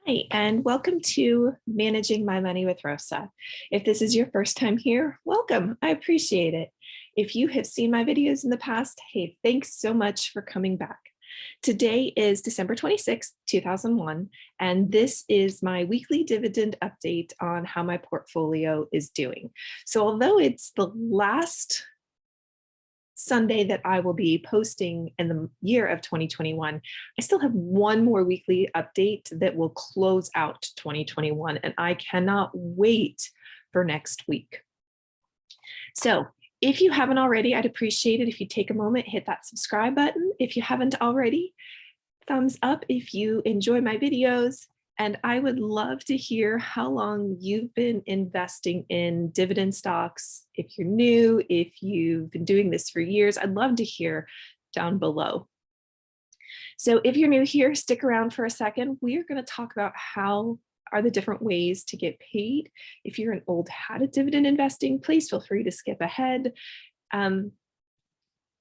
Hi, and welcome to Managing My Money with Rosa. If this is your first time here, welcome. I appreciate it. If you have seen my videos in the past, hey, thanks so much for coming back. Today is December 26th, 2001, and this is my weekly dividend update on how my portfolio is doing. So although it's the last Sunday that I will be posting in the year of 2021, I still have one more weekly update that will close out 2021, and I cannot wait for next week. So if you haven't already, I'd appreciate it if you take a moment, hit that subscribe button. If you haven't already, thumbs up if you enjoy my videos. And I would love to hear how long you've been investing in dividend stocks. If you're new, if you've been doing this for years, I'd love to hear down below. So if you're new here, stick around for a second. We are going to talk about how are the different ways to get paid. If you're an old hat at dividend investing, please feel free to skip ahead.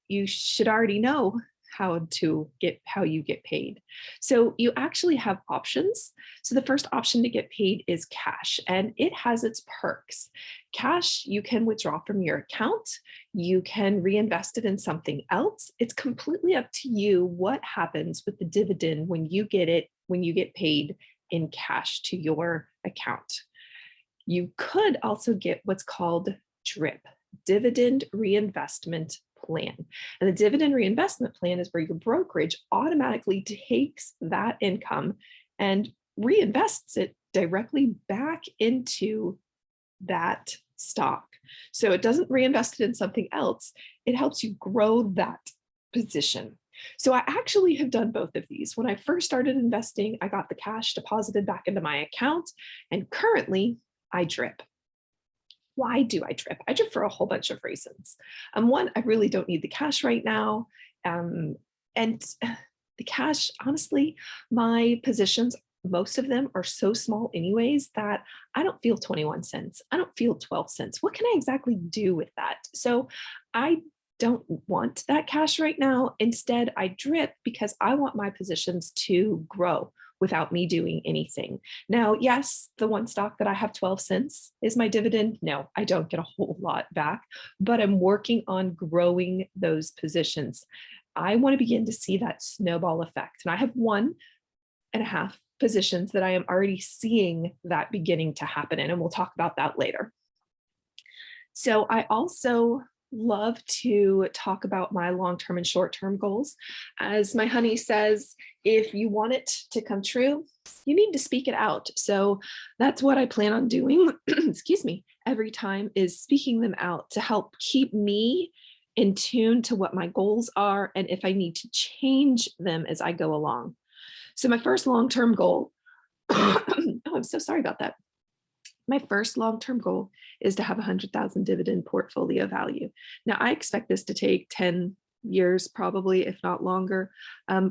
You should already know how you get paid. So you actually have options. So the first option to get paid is cash, and it has its perks. Cash you can withdraw from your account. You can reinvest it in something else. It's completely up to you what happens with the dividend when you get paid in cash to your account. You could also get what's called DRIP, Dividend Reinvestment Plan. And the dividend reinvestment plan is where your brokerage automatically takes that income and reinvests it directly back into that stock. So it doesn't reinvest it in something else. It helps you grow that position. So I actually have done both of these. When I first started investing, I got the cash deposited back into my account, and currently I DRIP. Why do I DRIP? I DRIP for a whole bunch of reasons. One, I really don't need the cash right now. And the cash, honestly, my positions, most of them are so small anyways that I don't feel 21 cents. I don't feel 12 cents. What can I exactly do with that? So I don't want that cash right now. Instead, I DRIP because I want my positions to grow without me doing anything. Now, yes, the one stock that I have 12 cents is my dividend. No, I don't get a whole lot back, but I'm working on growing those positions. I want to begin to see that snowball effect. And I have 1.5 positions that I am already seeing that beginning to happen in, and we'll talk about that later. So I also love to talk about my long-term and short-term goals. As my honey says, if you want it to come true, you need to speak it out. So that's what I plan on doing, excuse me, every time, is speaking them out to help keep me in tune to what my goals are and if I need to change them as I go along. So my first long-term goal, oh, I'm so sorry about that. My first long-term goal is to have 100,000 dividend portfolio value. Now, I expect this to take 10 years, probably, if not longer.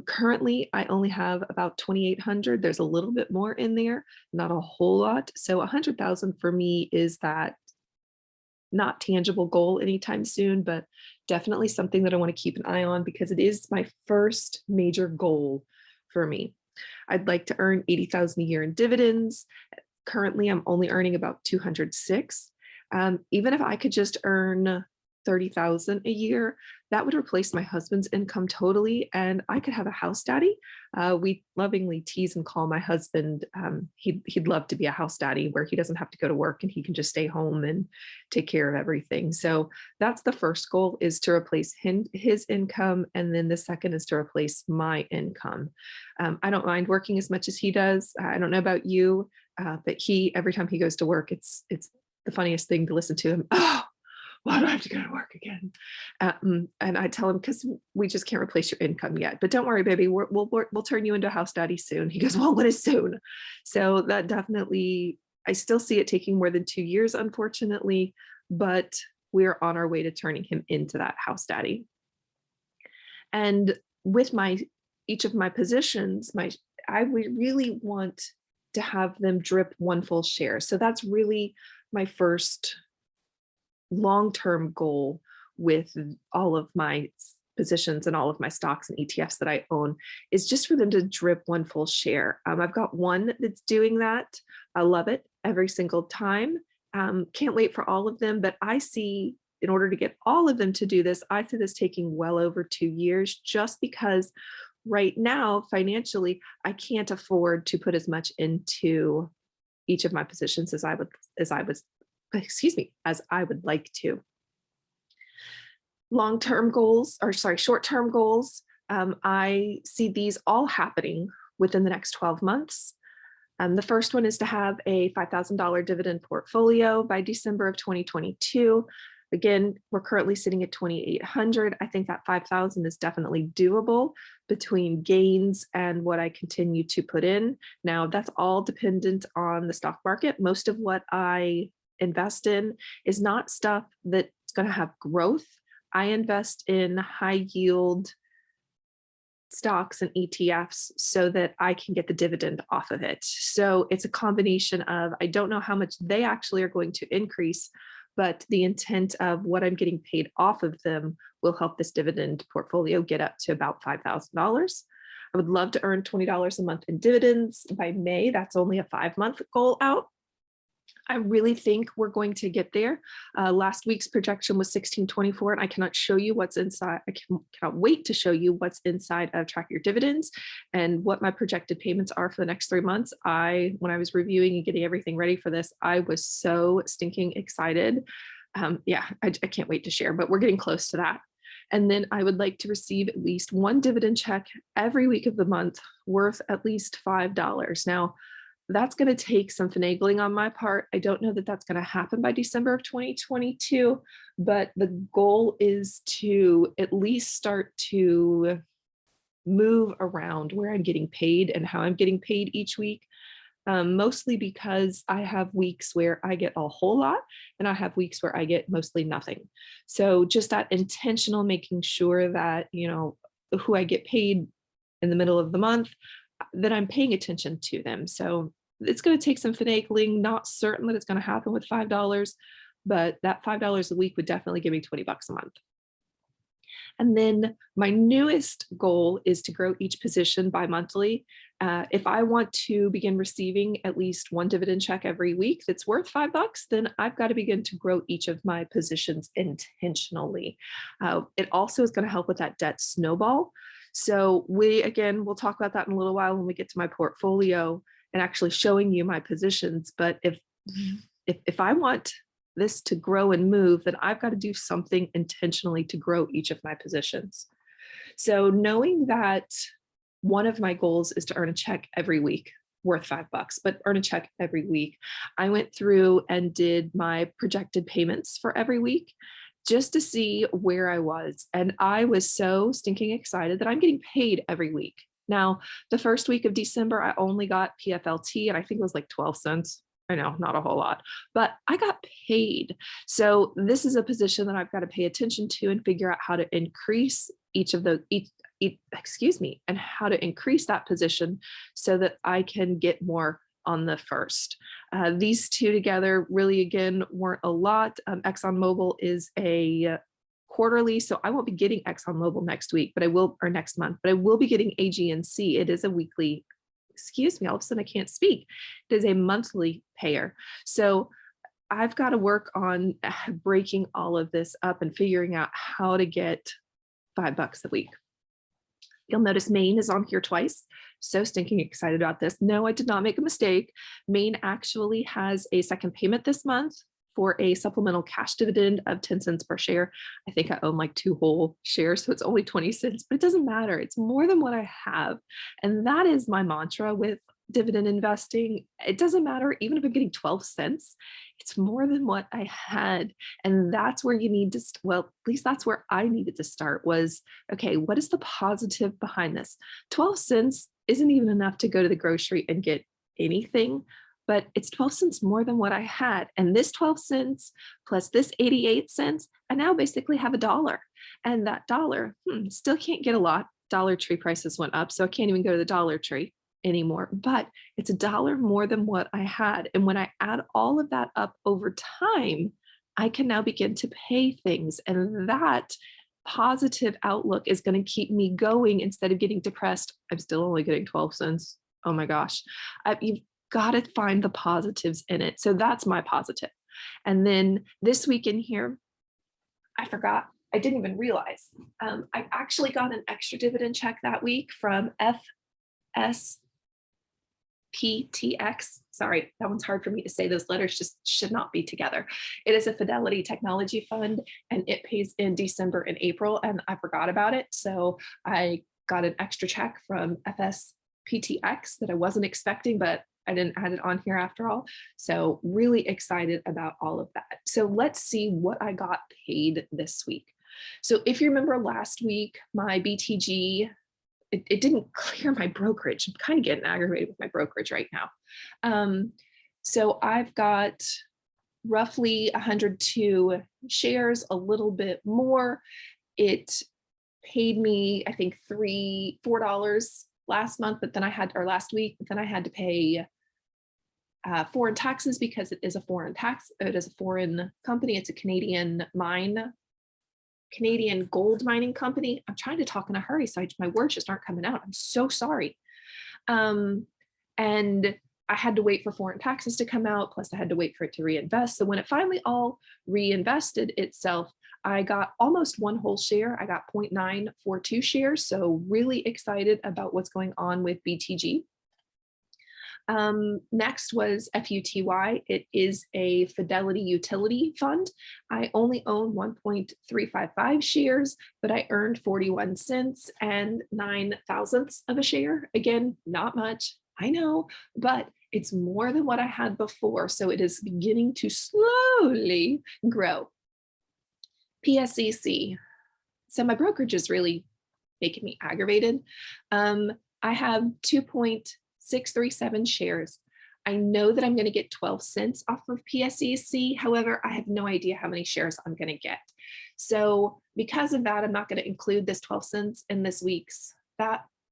Currently, I only have about 2,800. There's a little bit more in there, not a whole lot. So 100,000 for me is that not tangible goal anytime soon, but definitely something that I want to keep an eye on because it is my first major goal for me. I'd like to earn 80,000 a year in dividends. Currently, I'm only earning about 206. Even if I could just earn 30,000 a year, that would replace my husband's income totally, and I could have a house daddy. We lovingly tease and call my husband. He'd love to be a house daddy where he doesn't have to go to work and he can just stay home and take care of everything. So that's the first goal, is to replace his income, and then the second is to replace my income. I don't mind working as much as he does. I don't know about you, but every time he goes to work, it's the funniest thing to listen to him. Oh, why do I have to go to work again? And I tell him, because we just can't replace your income yet. But don't worry, baby, we'll turn you into a house daddy soon. He goes, well, what is soon? So that definitely, I still see it taking more than 2 years, unfortunately, but we're on our way to turning him into that house daddy. And with each of my positions, I would really want to have them DRIP 1 full share. So that's really my first long-term goal with all of my positions in all of my stocks and ETFs that I own is just for them to drip one full share. I've got one that's doing that. I love it every single time. Can't wait for all of them, but I see in order to get all of them to do this, I see this taking well over 2 years just because right now, financially, I can't afford to put as much into each of my positions as I would like to. Long-term goals, or sorry, short-term goals, I see these all happening within the next 12 months. The first one is to have a $5,000 dividend portfolio by December of 2022. Again, we're currently sitting at 2,800. I think that 5,000 is definitely doable between gains and what I continue to put in. Now, that's all dependent on the stock market. Most of what I invest in is not stuff that's going to have growth. I invest in high yield stocks and ETFs so that I can get the dividend off of it. So it's a combination of, I don't know how much they actually are going to increase, but the intent of what I'm getting paid off of them will help this dividend portfolio get up to about $5,000. I would love to earn $20 a month in dividends by May. That's only a 5-month goal out. I really think we're going to get there. Last week's projection was 1624, and I cannot show you what's inside. I cannot wait to show you what's inside of Track Your Dividends and what my projected payments are for the next 3 months. When I was reviewing and getting everything ready for this, I was so stinking excited. I can't wait to share, but we're getting close to that. And then I would like to receive at least one dividend check every week of the month worth at least $5. Now, that's going to take some finagling on my part. I don't know that that's going to happen by December of 2022, but the goal is to at least start to move around where I'm getting paid and how I'm getting paid each week. Mostly because I have weeks where I get a whole lot and I have weeks where I get mostly nothing. So just that intentional making sure that, who I get paid in the middle of the month, that I'm paying attention to them. So it's going to take some finagling, not certain that it's going to happen with $5, but that $5 a week would definitely give me $20 a month. And then my newest goal is to grow each position bi-monthly. If I want to begin receiving at least one dividend check every week that's worth $5, then I've got to begin to grow each of my positions intentionally. It also is going to help with that debt snowball. So we'll talk about that in a little while when we get to my portfolio and actually showing you my positions. But if I want this to grow and move, then I've got to do something intentionally to grow each of my positions. So knowing that one of my goals is to earn a check every week worth $5, but earn a check every week, I went through and did my projected payments for every week just to see where I was. And I was so stinking excited that I'm getting paid every week. Now, the first week of December, I only got PFLT, and I think it was like 12 cents. I know, not a whole lot, but I got paid. So this is a position that I've got to pay attention to and figure out how to increase and how to increase that position so that I can get more on the first. These two together really, again, weren't a lot. ExxonMobil is a quarterly, so I won't be getting ExxonMobil next week, or next month, but I will be getting AG&C. It is a weekly, all of a sudden I can't speak. It is a monthly payer. So I've got to work on breaking all of this up and figuring out how to get $5 a week. You'll notice Maine is on here twice. So stinking excited about this. No, I did not make a mistake. Maine actually has a second payment this month for a supplemental cash dividend of 10 cents per share. I think I own like 2 whole shares, so it's only 20 cents, but it doesn't matter. It's more than what I have. And that is my mantra with dividend investing. It doesn't matter, even if I'm getting 12 cents, it's more than what I had. And that's where you need to, at least that's where I needed to start was, okay, what is the positive behind this? 12 cents isn't even enough to go to the grocery and get anything, but it's 12 cents more than what I had. And this 12 cents plus this 88 cents, I now basically have $1. And that dollar, still can't get a lot. Dollar Tree prices went up, so I can't even go to the Dollar Tree anymore, but it's $1 more than what I had. And when I add all of that up over time, I can now begin to pay things. And that positive outlook is going to keep me going instead of getting depressed. I'm still only getting 12 cents. Oh my gosh. You've got to find the positives in it. So that's my positive. And then this week in here, I forgot. I didn't even realize. I actually got an extra dividend check that week from FSPTX. Sorry, that one's hard for me to say. Those letters just should not be together. It is a Fidelity Technology Fund, and it pays in December and April, and I forgot about it. So I got an extra check from FSPTX that I wasn't expecting, but I didn't add it on here after all. So really excited about all of that. So let's see what I got paid this week. So if you remember last week, my BTG, it didn't clear my brokerage. I'm kind of getting aggravated with my brokerage right now. So I've got roughly 102 shares, a little bit more. It paid me, I think, $4 last month, but then I had, or last week, but then I had to pay foreign taxes because it is a foreign tax. It is a foreign company. It's a Canadian gold mining company. I'm trying to talk in a hurry, so my words just aren't coming out. I'm so sorry. And I had to wait for foreign taxes to come out, plus I had to wait for it to reinvest. So when it finally all reinvested itself, I got almost one whole share. I got 0.942 shares. So really excited about what's going on with BTG. Next was FUTY. It is a Fidelity Utility Fund. I only own 1.355 shares, but I earned 41 cents and 9 thousandths of a share. Again, not much, I know, but it's more than what I had before. So it is beginning to slowly grow. PSEC. So my brokerage is really making me aggravated. I have 2.637 shares. I know that I'm going to get 12 cents off of PSEC. However, I have no idea how many shares I'm going to get. So because of that, I'm not going to include this 12 cents in this week's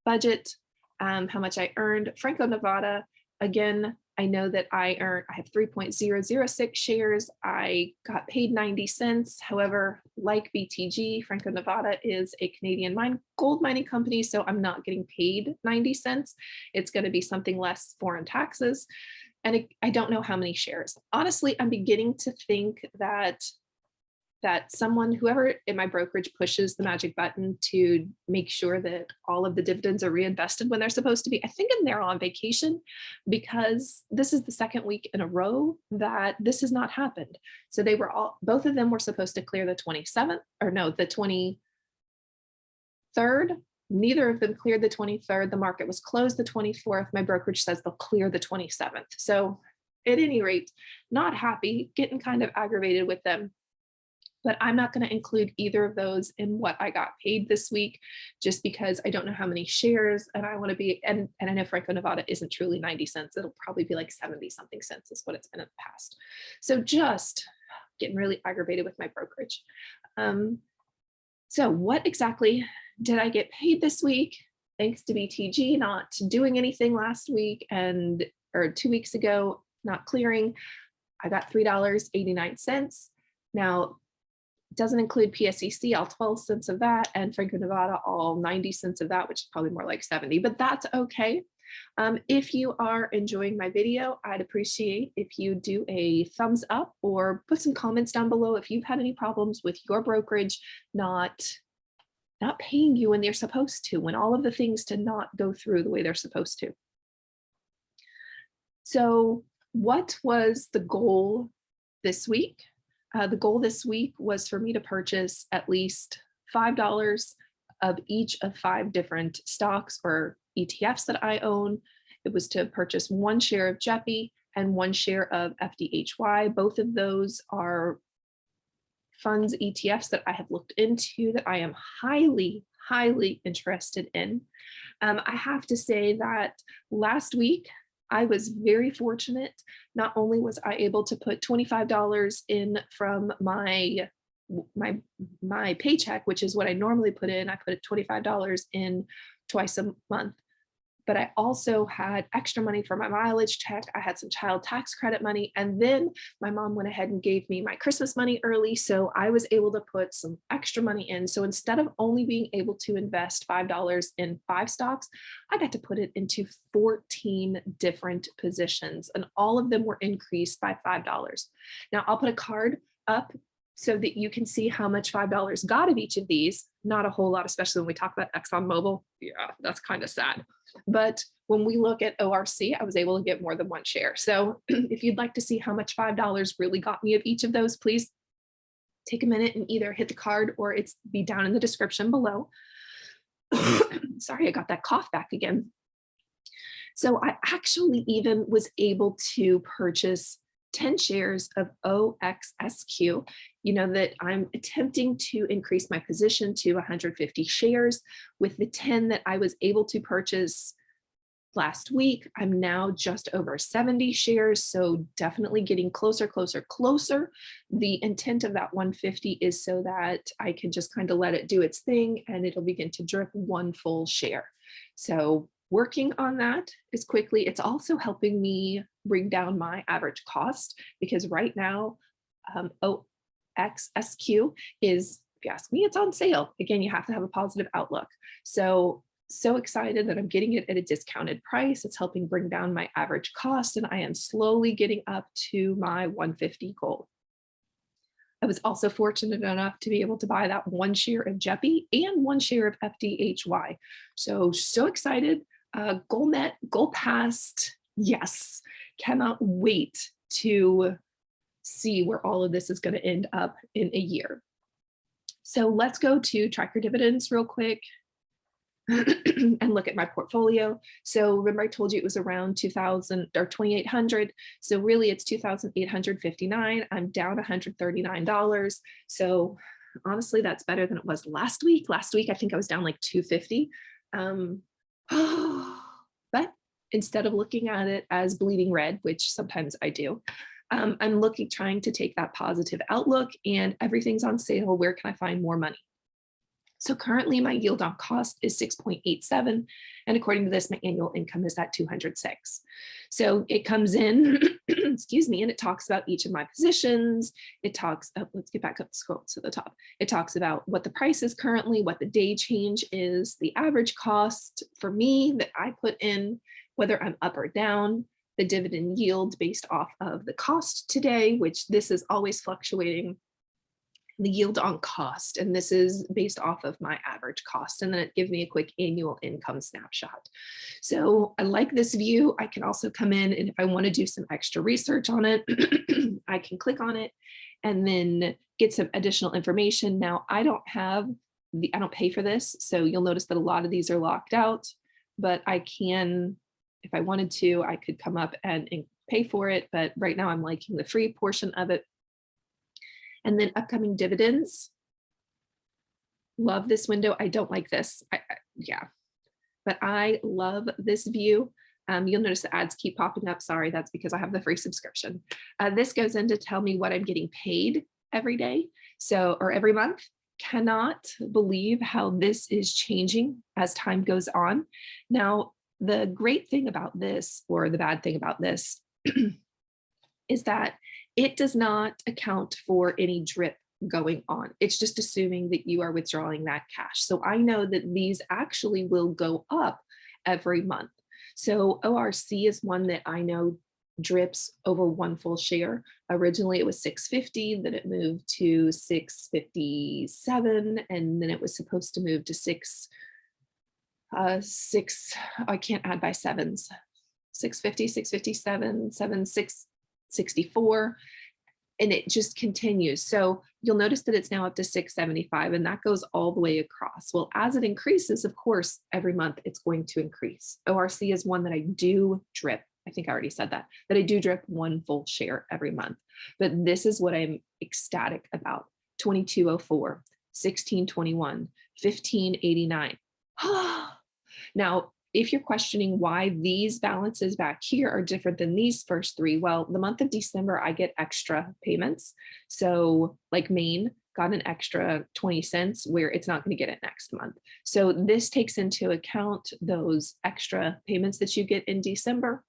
budget. How much I earned. Franco-Nevada, again, I know that I have 3.006 shares. I got paid 90 cents. However, like BTG, Franco-Nevada is a Canadian gold mining company, so I'm not getting paid 90 cents. It's going to be something less foreign taxes. And I don't know how many shares. Honestly, I'm beginning to think that whoever in my brokerage pushes the magic button to make sure that all of the dividends are reinvested when they're supposed to be, I think they're on vacation, because this is the second week in a row that this has not happened. So both of them were supposed to clear the 27th, or no, the 23rd. Neither of them cleared the 23rd. The market was closed the 24th. My brokerage says they'll clear the 27th. So at any rate, not happy, getting kind of aggravated with them. But I'm not going to include either of those in what I got paid this week, just because I don't know how many shares, and I want to be, and I know Franco-Nevada isn't truly 90 cents. It'll probably be like 70 something cents is what it's been in the past. So just getting really aggravated with my brokerage. So what exactly did I get paid this week? Thanks to BTG not doing anything last week or 2 weeks ago, not clearing, I got $3.89. Now, doesn't include PSEC, all 12 cents of that, and Franco-Nevada, all 90 cents of that, which is probably more like 70, but that's okay. If you are enjoying my video, I'd appreciate if you do a thumbs up or put some comments down below if you've had any problems with your brokerage not paying you when they're supposed to, when all of the things to not go through the way they're supposed to. So what was the goal this week? The goal this week was for me to purchase at least $5 of each of 5 different stocks or ETFs that I own. It was to purchase 1 share of JEPI and 1 share of FDHY. Both of those are funds, ETFs that I have looked into that I am highly, highly interested in. I have to say that last week, I was very fortunate. Not only was I able to put $25 in from my paycheck, which is what I normally put in. I put $25 in twice a month. but I also had extra money for my mileage check. I had some child tax credit money. And then my mom went ahead and gave me my Christmas money early. So I was able to put some extra money in. So instead of only being able to invest $5 in 5 stocks, I got to put it into 14 different positions, and all of them were increased by $5. Now I'll put a card up so that you can see how much $5 got of each of these. Not a whole lot, especially when we talk about ExxonMobil. Yeah, that's kind of sad. But when we look at ORC, I was able to get more than one share. So if you'd like to see how much $5 really got me of each of those, please take a minute and either hit the card or it's be down in the description below. Sorry, I got that cough back again. So I actually even was able to purchase 10 shares of OXSQ. You know that I'm attempting to increase my position to 150 shares. With the 10 that I was able to purchase last week, I'm now just over 70 shares. So definitely getting closer, closer, closer. The intent of that 150 is so that I can just kind of let it do its thing and it'll begin to drip one full share. So working on that as quickly. It's also helping me bring down my average cost because right now, OXSQ is, if you ask me, it's on sale. Again, you have to have a positive outlook. So excited that I'm getting it at a discounted price. It's helping bring down my average cost, and I am slowly getting up to my 150 goal. I was also fortunate enough to be able to buy that one share of JEPI and one share of FDHY. So excited. Goal met, goal passed. Yes, cannot wait to see where all of this is going to end up in a year. So let's go to track your dividends real quick and look at my portfolio. So remember I told you it was around 2,000 or 2,800. So really it's 2,859. I'm down $139. So honestly, that's better than it was last week. Last week, I think I was down like 250. But instead of looking at it as bleeding red, which sometimes I do, I'm trying to take that positive outlook and everything's on sale. Where can I find more money? So currently my yield on cost is 6.87. And according to this, my annual income is at 206. So it comes in, excuse me, and it talks about each of my positions. It talks, let's get back up, scroll to the top. It talks about what the price is currently, what the day change is, the average cost for me that I put in, whether I'm up or down, the dividend yield based off of the cost today, which this is always fluctuating, the yield on cost, and this is based off of my average cost, and then it gives me a quick annual income snapshot. So I like this view. I can also come in, and if I want to do some extra research on it, I can click on it and then get some additional information. Now I don't pay for this, so you'll notice that a lot of these are locked out, but I can, if I wanted to, I could come up and pay for it, but right now I'm liking the free portion of it. And then upcoming dividends. Love this window. I don't like this. But I love this view. You'll notice the ads keep popping up. Sorry, that's because I have the free subscription. This goes in to tell me what I'm getting paid every day. Or every month. Cannot believe how this is changing as time goes on. Now, the great thing about this, or the bad thing about this, is that it does not account for any drip going on. It's just assuming that you are withdrawing that cash. So I know that these actually will go up every month. So ORC is one that I know drips over one full share. Originally it was 650, then it moved to 657, and then it was supposed to move to I can't add by sevens, 650, 657, 664, and it just continues. So you'll notice that it's now up to 675, and that goes all the way across. Well, as it increases, of course, every month it's going to increase. ORC is one that I do drip. I think I already said that I do drip one full share every month. But this is what I'm ecstatic about. 2204, 1621, 1589. Now, if you're questioning why these balances back here are different than these first three, well, the month of December, I get extra payments. So like Maine got an extra 20 cents where it's not going to get it next month. So this takes into account those extra payments that you get in December.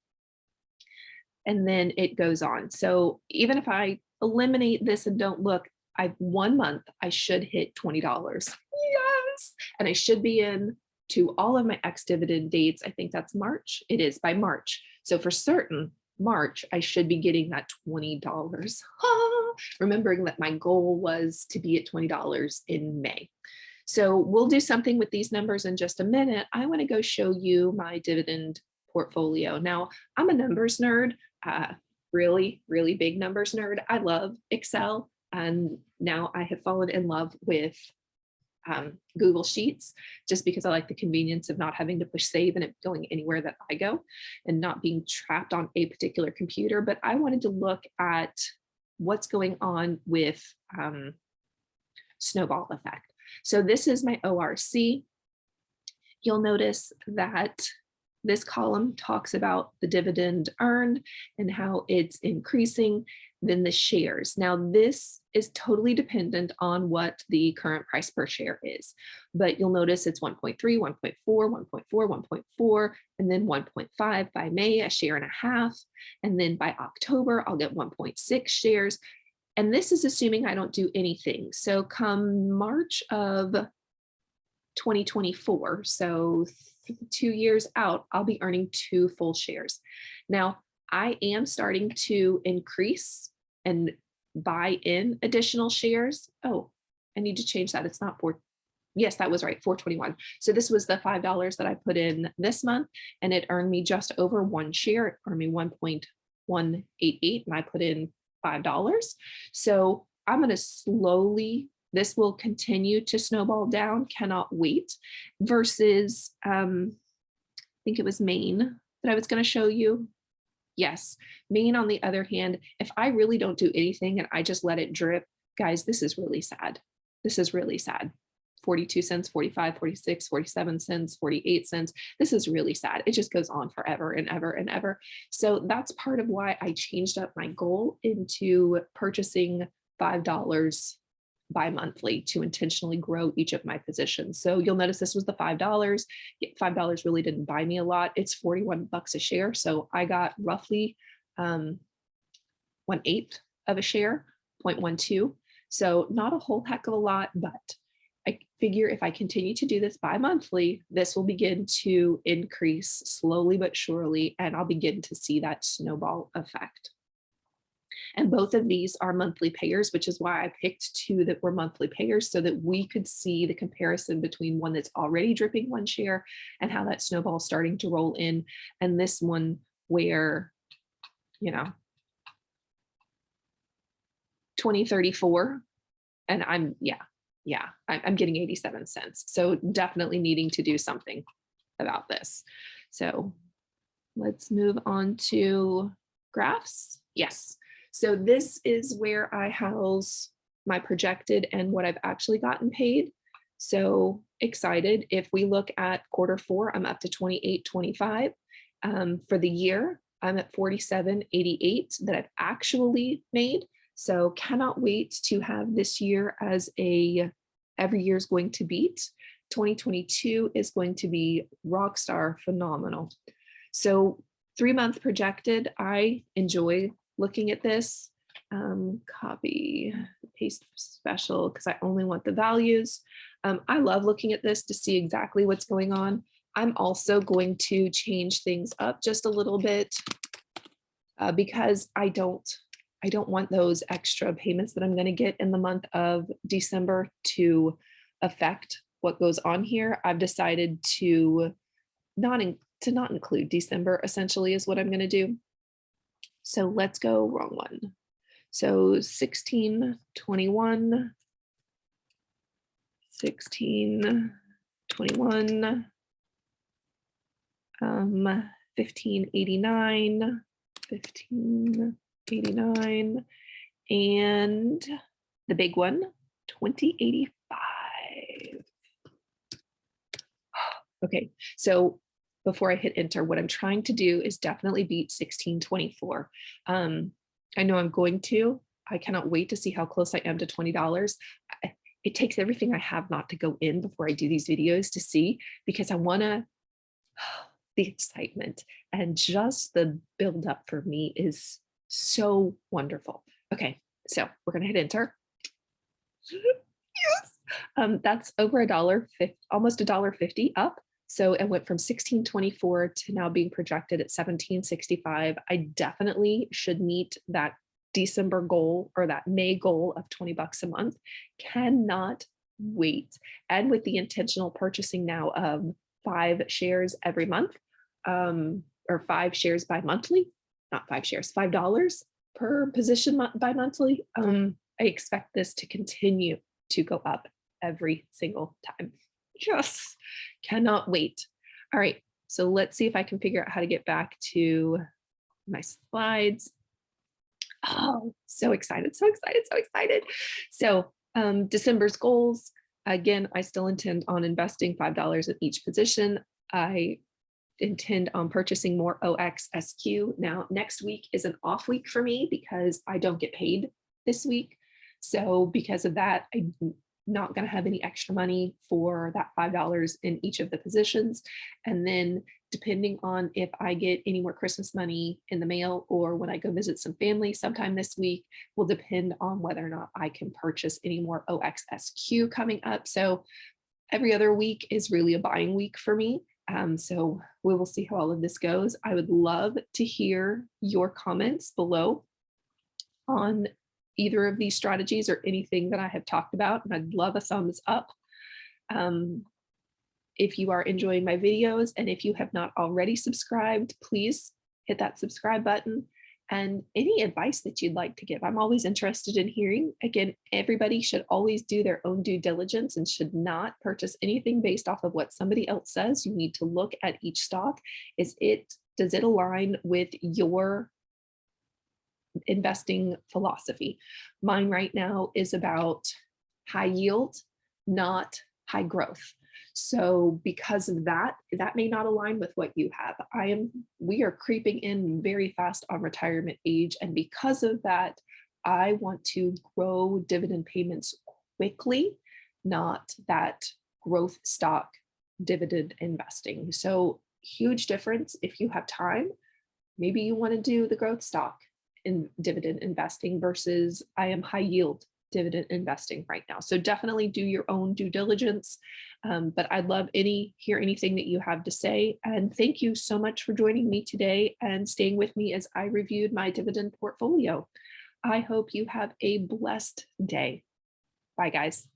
And then it goes on. So even if I eliminate this and don't look, I've 1 month, I should hit $20. Yes. And I should be in to all of my ex-dividend dates. I think that's March. It is by March. So for certain, March, I should be getting that $20. Remembering that my goal was to be at $20 in May. So we'll do something with these numbers in just a minute. I want to go show you my dividend portfolio. Now, I'm a numbers nerd, really, really big numbers nerd. I love Excel, and now I have fallen in love with Google Sheets, just because I like the convenience of not having to push save and it going anywhere that I go and not being trapped on a particular computer. But I wanted to look at what's going on with snowball effect. So this is my ORC. You'll notice that this column talks about the dividend earned and how it's increasing, then the shares. Now, this is totally dependent on what the current price per share is, but you'll notice it's 1.3, 1.4, 1.4, 1.4, and then 1.5 by May, a share and a half. And then by October, I'll get 1.6 shares. And this is assuming I don't do anything. So come March of 2024, so 2 years out, I'll be earning 2 full shares. Now, I am starting to increase and buy in additional shares. Oh, I need to change that. It's not 4. Yes, that was right, 421. So this was the $5 that I put in this month, and it earned me just over 1 share. It earned me 1.188, and I put in $5. So I'm going to slowly, this will continue to snowball down, cannot wait, versus I think it was Maine that I was going to show you. Yes, Maine, on the other hand, if I really don't do anything and I just let it drip, guys, this is really sad. This is really sad. 42 cents, 45, 46, 47 cents, 48 cents. This is really sad. It just goes on forever and ever and ever. So that's part of why I changed up my goal into purchasing $5 bi-monthly to intentionally grow each of my positions. So you'll notice this was the $5. $5 really didn't buy me a lot. It's 41 bucks a share. So I got roughly 1/8 of a share, 0.12. So not a whole heck of a lot, but I figure if I continue to do this bi-monthly, this will begin to increase slowly but surely, and I'll begin to see that snowball effect. And both of these are monthly payers, which is why I picked 2 that were monthly payers, so that we could see the comparison between one that's already dripping 1 share and how that snowball is starting to roll in, and this one where, 2034, and I'm getting 87 cents. So definitely needing to do something about this. So let's move on to graphs. Yes. So this is where I house my projected and what I've actually gotten paid. So excited. If we look at Q4, I'm up to 28.25. For the year, I'm at 47.88 that I've actually made. So cannot wait to have this year as every year is going to beat. 2022 is going to be rock star phenomenal. So 3-month projected, I enjoy looking at this. Copy, paste special, because I only want the values. I love looking at this to see exactly what's going on. I'm also going to change things up just a little bit because I don't want those extra payments that I'm going to get in the month of December to affect what goes on here. I've decided to not include December, essentially, is what I'm going to do. So let's go wrong one. So 1621, 1621, 1589, 1589, and the big one, 2085. Okay, so before I hit enter, what I'm trying to do is definitely beat 1624. I know I'm going to. I cannot wait to see how close I am to $20. it takes everything I have not to go in before I do these videos to see, because I want to, the excitement and just the build up for me is so wonderful. Okay, so we're going to hit enter. Yes. That's over $1.50, almost $1.50 up. So it went from 16.24 to now being projected at 17.65. I definitely should meet that December goal or that May goal of 20 bucks a month. Cannot wait. And with the intentional purchasing now of 5 shares every month, or 5 shares bi-monthly, not 5 shares, $5 per position bi-monthly. I expect this to continue to go up every single time. Yes, cannot wait. All right, so let's see if I can figure out how to get back to my slides. Oh, so excited, so excited, so excited. So December's goals, again, I still intend on investing $5 in each position. I intend on purchasing more OXSQ. Now, next week is an off week for me because I don't get paid this week. So because of that, I'm not going to have any extra money for that $5 in each of the positions. And then depending on if I get any more Christmas money in the mail or when I go visit some family sometime this week will depend on whether or not I can purchase any more OXSQ coming up. So every other week is really a buying week for me. So we will see how all of this goes. I would love to hear your comments below on either of these strategies or anything that I have talked about, and I'd love a thumbs up. If you are enjoying my videos and if you have not already subscribed, please hit that subscribe button. And any advice that you'd like to give, I'm always interested in hearing. Again, everybody should always do their own due diligence and should not purchase anything based off of what somebody else says. You need to look at each stock. Does it align with your investing philosophy? Mine right now is about high yield, not high growth. So because of that, that may not align with what you have. We are creeping in very fast on retirement age. And because of that, I want to grow dividend payments quickly, not that growth stock dividend investing. So huge difference. If you have time, maybe you want to do the growth stock in dividend investing versus I am high yield dividend investing right now. So definitely do your own due diligence. But I'd love hear anything that you have to say. And thank you so much for joining me today and staying with me as I reviewed my dividend portfolio. I hope you have a blessed day. Bye, guys.